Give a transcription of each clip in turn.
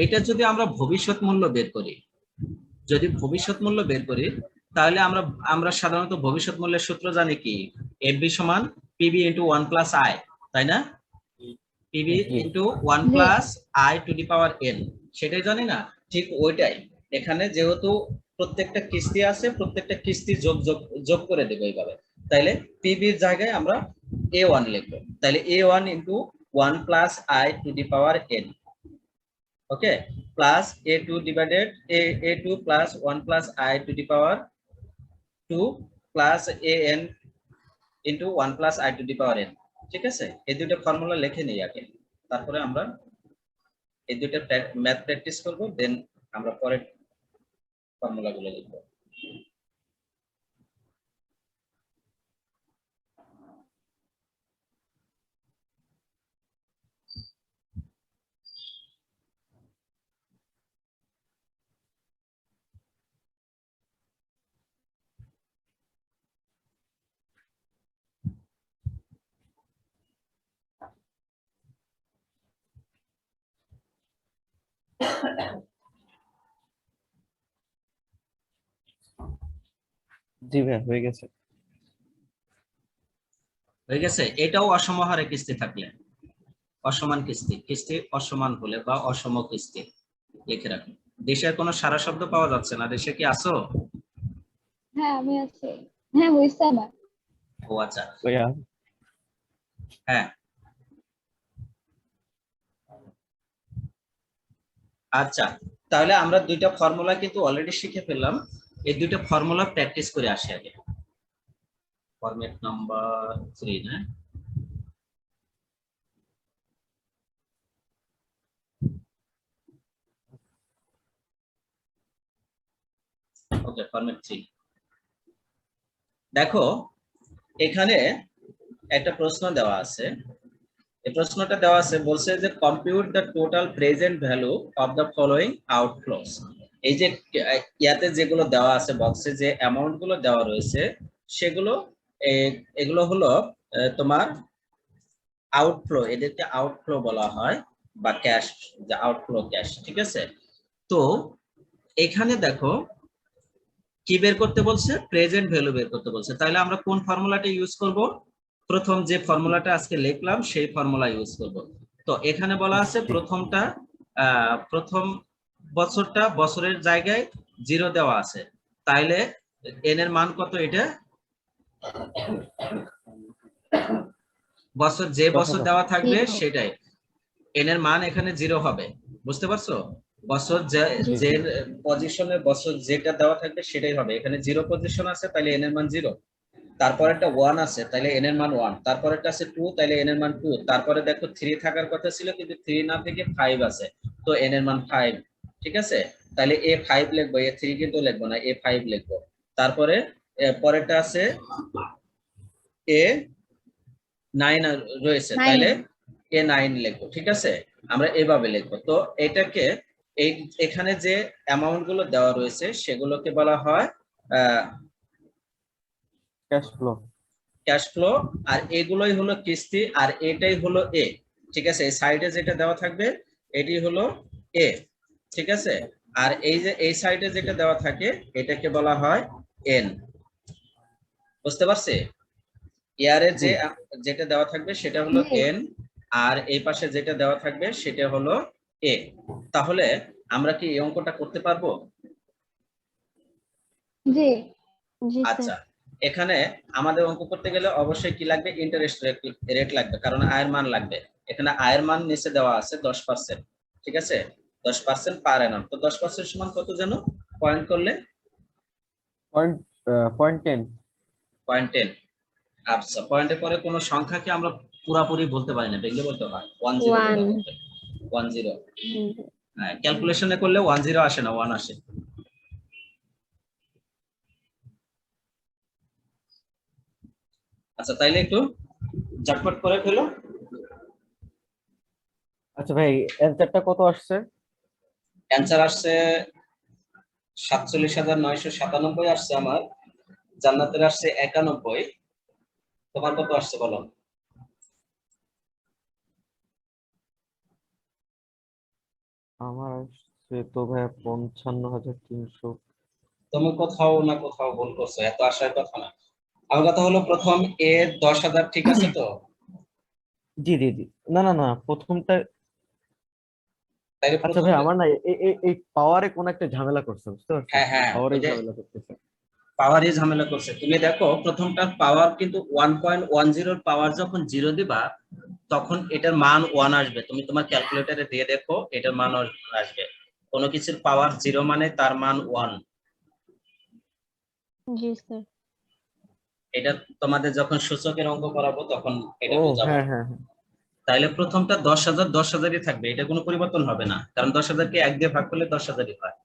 এটা যদি আমরা ভবিষ্যৎ মূল্য বের করি, যদি ভবিষ্যৎ মূল্য বের করি তাহলে আমরা আমরা সাধারণত ভবিষ্যৎ মূল্যের সূত্র জানি কি, এফবি সমান পিবি ইন্টু 1 প্লাস আই, তাই না? PB into 1 plus I to the power N, সেটাই জানি না? ঠিক ওইটাই এখানে, যেহেতু প্রত্যেকটা কিস্তি আছে, প্রত্যেকটা কিস্তি যোগ যোগ যোগ করে দেবো এইভাবে। তাইলে পিবির জায়গায় আমরা a1 লিখবো, তাইলে a1 into 1 plus I to the power N, okay, plus a2 divided a2 plus 1 plus I to the power 2 plus an into 1 plus I to the power n। ঠিক আছে, এই দুটো ফর্মুলা লিখে নিই আগে, তারপরে আমরা এই দুটো ম্যাথ প্র্যাকটিস করব, দেন আমরা পরের ফর্মুলাগুলো লিখব। জি ভাই হয়ে গেছে। হয়ে গেছে। এটাও অসমহারে কিস্তি থাকলে, অসমান কিস্তি, কিস্তি অসমান হলে বা অসম কিস্তি লিখে রাখুন। দেশের কোনো সারা শব্দ পাওয়া যাচ্ছে না, দেশে কি আসো? হ্যাঁ আমি আছি। হ্যাঁ হইছে আমার। ও আচ্ছা, ভাইয়া হ্যাঁ আচ্ছা, তাহলে আমরা দুইটা ফর্মুলা কিন্তু অলরেডি শিখে ফেললাম, এই দুইটা ফর্মুলা প্র্যাকটিস করে আসি আগে। ফরম্যাট নাম্বার 3 না? ওকে, ফরম্যাট 3 দেখো, এখানে একটা প্রশ্ন দেওয়া আছে, এই প্রশ্নটা দেওয়া আছে, বলছে যে compute the total present value of the following outflows. এই যে ইয়াতে যেগুলো দেওয়া আছে, বক্সে যে অ্যামাউন্ট গুলো দেওয়া রয়েছে সেগুলো, এগুলো হলো তোমার আউটফ্লো, এদেরকে আউটফ্লো বলা হয়, বা ক্যাশ, যে আউটফ্লো ক্যাশ। ঠিক আছে, তো এখানে দেখো কি বের করতে বলছে, প্রেজেন্ট ভ্যালু বের করতে বলছে। তাহলে আমরা কোন ফর্মুলাটা ইউজ করব? প্রথম যে ফর্মুলাটা আজকে লিখলাম সেই ফর্মুলা ইউজ করব। তো এখানে বলা আছে প্রথমটা, প্রথম বছরটা বছরের জায়গায় 0 দেওয়া আছে, তাইলে এন এর মান কত? এটা বছর, যে বছর দেওয়া থাকবে সেটাই এন এর মান এখানে 0 হবে, বুঝতে পারছো? বছর যে পজিশনের বছর যেটা দেওয়া থাকবে সেটাই হবে, এখানে 0 পজিশন আছে তাহলে এন এর মান 0, তারপর একটা 1 আছে তাহলে এন এর মান 1, তারপর একটা আছে 2 তাহলে এন এর মান 2, তারপরে দেখো 3 থাকার কথা ছিল কিন্তু 3 না থেকে 5 আছে, তো এন এর মান 5। ঠিক আছে, তাহলে a5 লিখবো, a3 কিন্তু লিখবো না, a5 লিখবো। তারপরে পরেরটা আছে a9 রয়েছে, তাহলে a9 লিখবো। ঠিক আছে, আমরা এভাবে লিখবো। তো এটাকে এই এখানে যে অ্যামাউন্ট গুলো দেওয়া রয়েছে সেগুলোকে বলা হয় ক্যাশ ফ্লো, ক্যাশ ফ্লো, আর এগুলোই হলো কিস্তি, আর এটাই হলো এ। ঠিক আছে, এই সাইডে যেটা দেওয়া থাকবে এটি হলো এ। ঠিক আছে, আর এই যে এই সাইডে যেটা দেওয়া থাকে এটাকে বলা হয় এন। বুঝতে পারছি? ইয়ারে যে যেটা দেওয়া থাকবে সেটা হলো এন, আর এই পাশে যেটা দেওয়া থাকবে সেটা হলো এ। তাহলে আমরা কি এই অঙ্কটা করতে পারবো? জি জি আচ্ছা, এখানে আমাদের অঙ্ক করতে গেলে অবশ্যই কি লাগবে, ইন্টারেস্ট রেট লাগবে, কারণ আয়ের মান লাগবে। এখানে আয়ের মান নিচে দেওয়া আছে 10%। ঠিক আছে, 10% পার অ্যানাম। তো 10% সমান কত যেন পয়েন্ট করলে? পয়েন্ট 10। পয়েন্ট 10। আচ্ছা, পয়েন্টের পরে কোনো সংখ্যাকে আমরা পুরাপুরি বলতে পারি না, ভেঙে বলতে হয় 10 বলা হবে। 10, হ্যাঁ, ক্যালকুলেশনে করলে 10 আসে না, 1 আসে। আচ্ছা, তাইলে একটু ঝটপট করে ফেলো। আচ্ছা ভাই, অ্যানসারটা কত আসছে? অ্যান্সার আসছে 47,997 আসছে আমার, জান্নাতের আসছে 91। তোমার কত আসছে বলো? আমার আসছে তো ভাই 55,300। তুমি কোথাও না কোথাও ভুল করছো, এত আসার কথা না। আমার কথা হলো প্রথম এ 10,000 ঠিক আছে তো? জি জি জি, না না না, প্রথমটা। তাইলে আচ্ছা প্রথম, ভাই, আমার না এই পাওয়ারে কোন একটা ঝামেলা করছে, বুঝতে পারছেন? হ্যাঁ হ্যাঁ পাওয়ারে ওই যে ঝামেলা করতেছে। পাওয়ারই ঝামেলা করছে। তুমি দেখো প্রথমটার পাওয়ার কিন্তু 1.10 পাওয়ার যখন 0 দিবা তখন এটার মান 1 আসবে। তুমি তোমার ক্যালকুলেটরে দিয়ে দেখো এটার মান আসবে। কোনো কিছুর পাওয়ার 0 মানে তার মান 1। জি স্যার। এটা তোমাদের যখন সূচকের অঙ্ক করাবো তখন এটা ও বুঝাবো। হ্যাঁ হ্যাঁ হ্যাঁ। তাইলে প্রথমটা 10,000 10,000ই থাকবে, এটা কোনো পরিবর্তন হবে না, কারণ 10,000কে 1 দিয়ে ভাগ করলে 10,000ই হয়।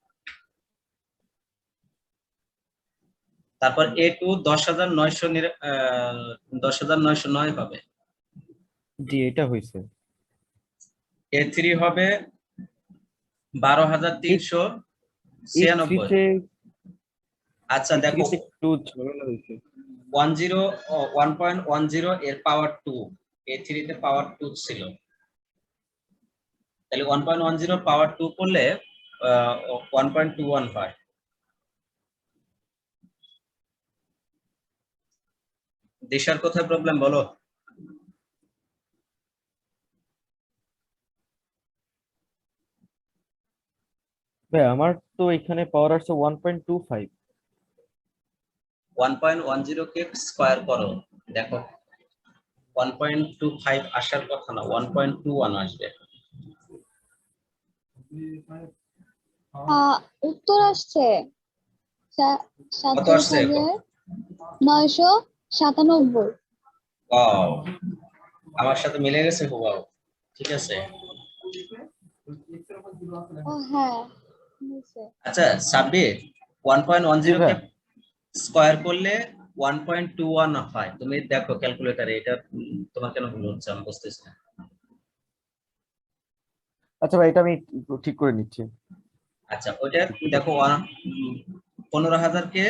তারপর A2 10,909 হবে। জি, এটা হয়েছে। A3 হবে এই 12,396। থ্রিতে আচ্ছা এই দেখো, থ্রিতে একটু ঝামেলা হয়েছে। 1.10 এর পাওয়ার 2, A3 তে পাওয়ার 2 ছিল। তাহলে 1.10 পাওয়ার 2 করলে 1.21 হয়। দিশার কোথায় প্রবলেম বলো? ভাই আমার তো এখানে পাওয়ার আসছে 1.25। 1.10 কে স্কয়ার করো, দেখো 1.25 আসার কথা না, 1.21 আসবে। উত্তর আসছে কত সাতচল্লিশ আসছে? হাজার নয়শো সাতানব্বই ওয়াও, আমার সাথে মিলে গেছে হুবাহু। ঠিক আছে। ও হ্যাঁ, হয়েছে। আচ্ছা সাব্বির, জি 1.10 ভাই। কে স্কয়ার করলে 1.21 হয়। তুমি দেখো ক্যালকুলেটরে এটা, তোমার কেন ভুল হচ্ছে আমি বুঝতেছি না। আচ্ছা ভাই, এটা আমি ঠিক করে নিচ্ছি। আচ্ছা ওইটা দেখো, 15,000 কে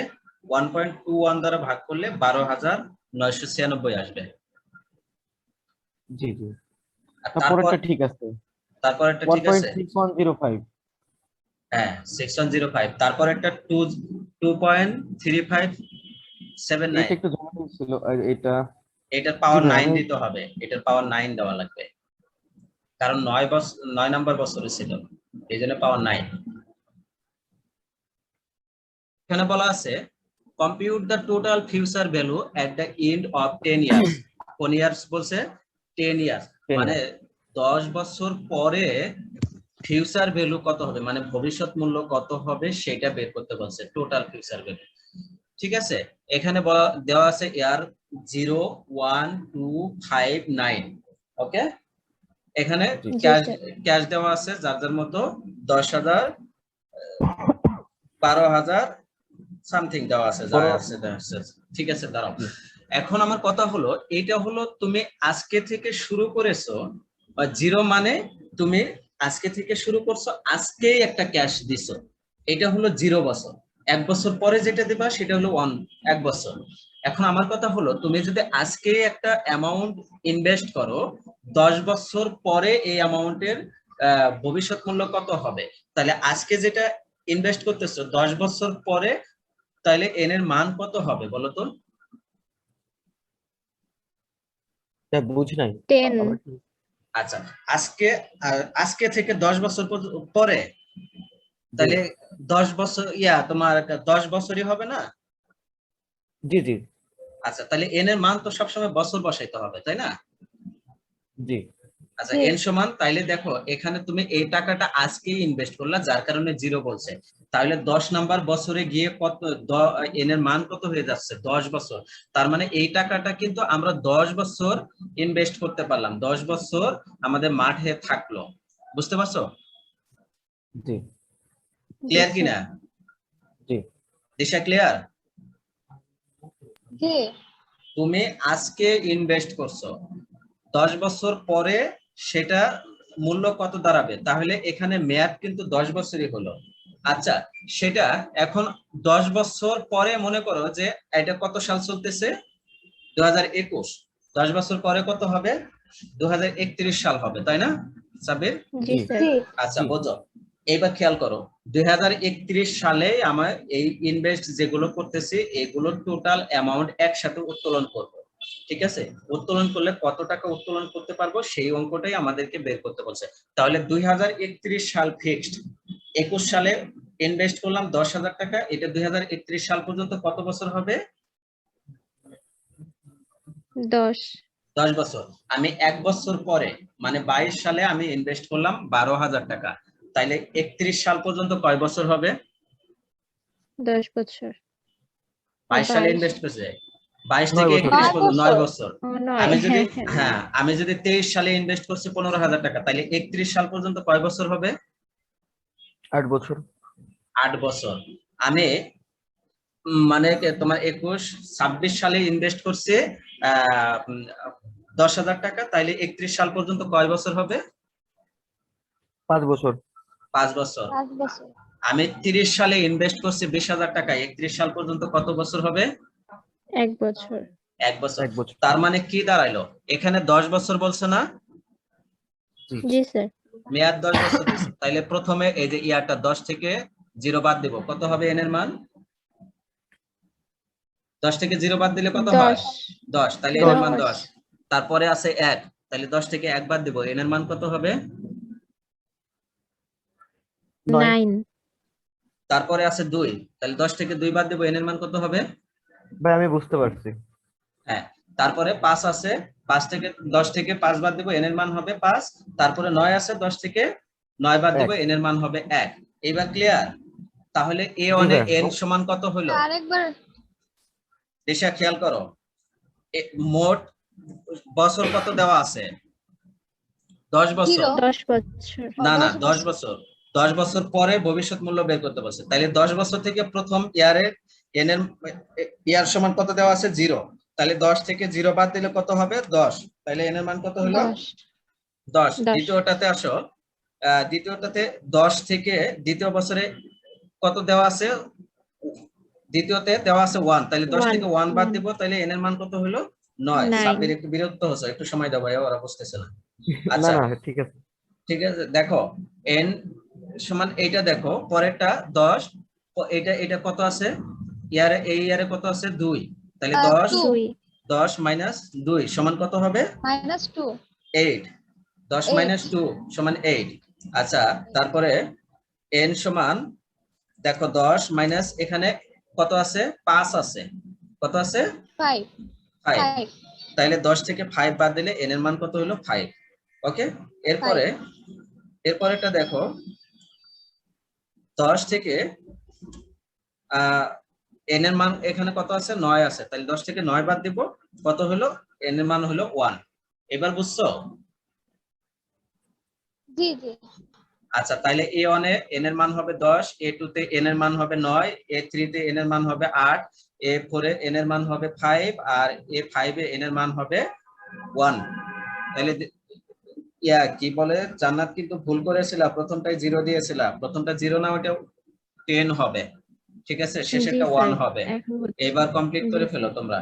1.21 দ্বারা ভাগ করলে 12,996 আসবে। জি জি, আর তারপর, তারপরেরটা ঠিক আছে। তারপর একটা ওয়ান ঠিক পয়েন্ট আছে। সিক্স ওয়ান জিরো ফাইভ হ্যাঁ 6105, তারপর একটা 2.3579। এইটা একটু ঝামেলা ছিল, আর এটা। এটার জি পাওয়ার ভাই, 9 আমি দিতে হবে, এটার পাওয়ার 9 দেওয়া লাগবে, কারণ 9 নাম্বার বছরে ছিল, এই জন্য পাওয়ার 9। এখানে বলা আছে compute the total future value at the end of 10 years. কোন ইয়ার্স বলছে? 10 ইয়ার্স, 10 মানে ইয়ার। 10 বছর পরে ফিউচার ভ্যালু কত হবে, মানে ভবিষ্যৎ মূল্য কত হবে সেটা বের করতে বলছে, টোটাল ফিউচার ভ্যালু। ঠিক আছে। এখানে দেওয়া আছে ইয়ার 0, 1, 2, 5, 9। ওকে। এখানে জি জি ক্যাশ, স্যার। ক্যাশ দেওয়া আছে যার যার মতো 10,000, 12,000 সামথিং দেওয়া আছে, যা বড়। আছে দেওয়া আছে। ঠিক আছে দাঁড়াও। জি এখন আমার কথা হলো, এটা হলো তুমি আজকে থেকে শুরু করেছো, বা জিরো মানে তুমি আজকে থেকে শুরু করছো, আজকেই একটা ক্যাশ দিছো, এটা হলো 0 বছর। 1 বছর পরে যেটা দিবা সেটা হলো 1 বছর। এখন আমার কথা হলো তুমি যদি আজকে একটা অ্যামাউন্ট ইনভেস্ট করো, 10 বছর পরে এই অ্যামাউন্টের ভবিষ্যৎ মূল্য কত হবে, তাহলে আজকে যেটা ইনভেস্ট করতেছো 10 বছর পরে, তাহলে এন এর মান কত হবে বলো তো? তা বুঝি নাই। 10। আবার আচ্ছা, আজকে আজকে থেকে 10 বছর পরে, জি তাহলে 10 বছর তোমার 10 বছরই হবে না? জি জি আচ্ছা তাহলে এন এর মান তো সবসময় বছর বসাইতে হবে, তাই না? জি আচ্ছা জি এন সমান, তাইলে দেখো এখানে তুমি এই টাকাটা আজকেই ইনভেস্ট করলা যার কারণে 0 বলছে, তাহলে 10 নাম্বার বছরে গিয়ে কত এন এর মান কত হয়ে যাচ্ছে? 10 বছর। তার মানে এই টাকাটা কিন্তু আমরা 10 বছর ইনভেস্ট করতে পারলাম, 10 বছর আমাদের মাঠে থাকলো। বুঝতে পারছো? জি জি ক্লিয়ার স্যার। কিনা? জি দিশা ক্লিয়ার? জি তুমি আজকে ইনভেস্ট করছো, 10 বছর পরে সেটা মূল্য কত দাঁড়াবে, তাহলে এখানে মেয়াদ কিন্তু 10 বছরই হলো। আচ্ছা সেটা এখন 10 বছর পরে মনে করো যে এটা কত সাল চলতেছে? 2021। 10 বছর পরে কত হবে? 2031 সাল হবে, তাই না সাবির? জি স্যার। জি আচ্ছা জি। বোঝো, এইবার খেয়াল করো 2031 সালে আমার এই ইনভেস্ট যেগুলো করতেছি এগুলোর টোটাল অ্যামাউন্ট একসাথে উত্তোলন করব, ঠিক আছে? উত্তোলন করলে কত টাকা উত্তোলন করতে পারবো সেই অঙ্কটাই আমাদেরকে বের করতে বলছে। তাহলে 2031 সাল ফিক্সড, 21 সালে ইনভেস্ট করলাম 10,000 টাকা, এটা 2031 সাল পর্যন্ত কত বছর হবে? 10। 10 বছর। আমি 1 বছর পরে মানে 22 সালে আমি ইনভেস্ট করলাম 12,000 টাকা, তাইলে 31 সাল পর্যন্ত কয় বছর হবে? 10 বছর। 22 সালে 22 ইনভেস্ট করছে, 22 9 থেকে বছর। 31 পর্যন্ত 9 9 বছর। ও নয়, আমি যদি হ্যাঁ। হ্যাঁ আমি যদি 23 সালে ইনভেস্ট করছি 15,000 টাকা, তাহলে 31 সাল পর্যন্ত কয় বছর হবে? 8 বছর। 8 বছর। আমি মানে তোমার 26 সালে ইনভেস্ট করছে 10,000 টাকা, তাইলে 31 সাল পর্যন্ত কয় বছর হবে? 5 বছর। 5 বছর। 5 বছর। আমি 30 সালে ইনভেস্ট করছি 20,000 টাকা, 31 সাল পর্যন্ত কত বছর হবে? 1 বছর। 1 বছর। 1 বছর। তার মানে কি দাঁড়াইলো, এখানে 10 বছর বলছে না, জি স্যার। মেয়াদ 10 বছর দিছে, তাইলে প্রথমে এই যে ইয়ারটা 10 থেকে 0 বাদ দেব, কত হবে এন এর মান? 10 থেকে 0 বাদ দিলে কত হয়? 10। 10, তাহলে এন এর মান 10। 10। তারপরে আছে 1, তাহলে 10 থেকে 1 বাদ দেব, এন এর মান কত হবে? 9। তারপরে আছে 2, তাহলে 10 থেকে 2 বাদ দেব, এন এর মান কত হবে? ভাই আমি বুঝতে পারছি। হ্যাঁ। তারপরে 5 আছে, 5 থেকে 10 থেকে 5 বাদ দেব, এন এর মান হবে 5। তারপরে 9 আছে, 10 থেকে 9 বাদ দেব, 1। এন এর মান হবে 1। এবার ক্লিয়ার? তাহলে এ জি অনে ভাই। এন সমান কত হলো? আরেকবার দিশা খেয়াল করো, মোট বছর কত দেওয়া আছে? 10 বছর। 0 10 বছর। না না 10 10 বছর। 10 বছর পরে ভবিষ্যৎ মূল্য বের করতে বলছে, তাহলে 10 বছর থেকে প্রথম ইয়ারের এন এর ইয়ার সমান কত দেওয়া আছে? 0। তাহলে 10 থেকে 0 বাদ দিলে কত হবে? 10। তাহলে এন এর মান কত হলো? 10। 10। 10। দ্বিতীয়টাতে আসো, দ্বিতীয়টাতে 10 থেকে দ্বিতীয় বছরে কত দেওয়া আছে? দ্বিতীয়তে দেওয়া আছে 1, তাহলে 10 থেকে 1 বাদ দিব, তাহলে এন এর মান কত হলো? 9। 9। সাব্বির একটু বিরক্ত হচ্ছে, একটু সময় দাও ভাই, ওরা বুঝতেছে না। না আচ্ছা না ঠিক আছে। ঠিক আছে, দেখো এন সমান এইটা, দেখো পরেরটা 10, এটা এটা কত আছে ইয়ারে? এই ইয়ারে কত আছে? 2, তাহলে 10 2 2। 10 মাইনাস 2 সমান কত হবে? -2 8। 10 মাইনাস 2 সমান 8। আচ্ছা তারপরে n সমান, দেখো 10 মাইনাস এখানে কত আছে? 5 আছে, কত আছে? 5 5। 5 তাহলে 10 থেকে 5 বাদ দিলে n এর মান কত হলো? 5। ওকে, এরপরে এরপরেটা দেখো 10 থেকে n এর মান এখানে কত আছে? 9 আছে, তাহলে 10 থেকে 9 বাদ দিব, কত হলো? n এর মান হলো 1। এবার বুঝছো? জি জি আচ্ছা তাহলে A1 এ n এর মান হবে 10, A2 তে n এর মান হবে 9, A3 তে n এর মান হবে 8, A4 এ n এর মান হবে 5, আর A5 এ n এর মান হবে 1। তাহলে ইয়া কি বলে, জান্নাত কিন্তু ভুল করেছিল, প্রথমটাই 0 দিয়েছিল, প্রথমটা 0 না, ওটা 10 হবে, ঠিক আছে? শেষেরটা জি 1 স্যার। হবে। এখন হচ্ছে। এবার কমপ্লিট জি করে ফেলো স্যার। তোমরা।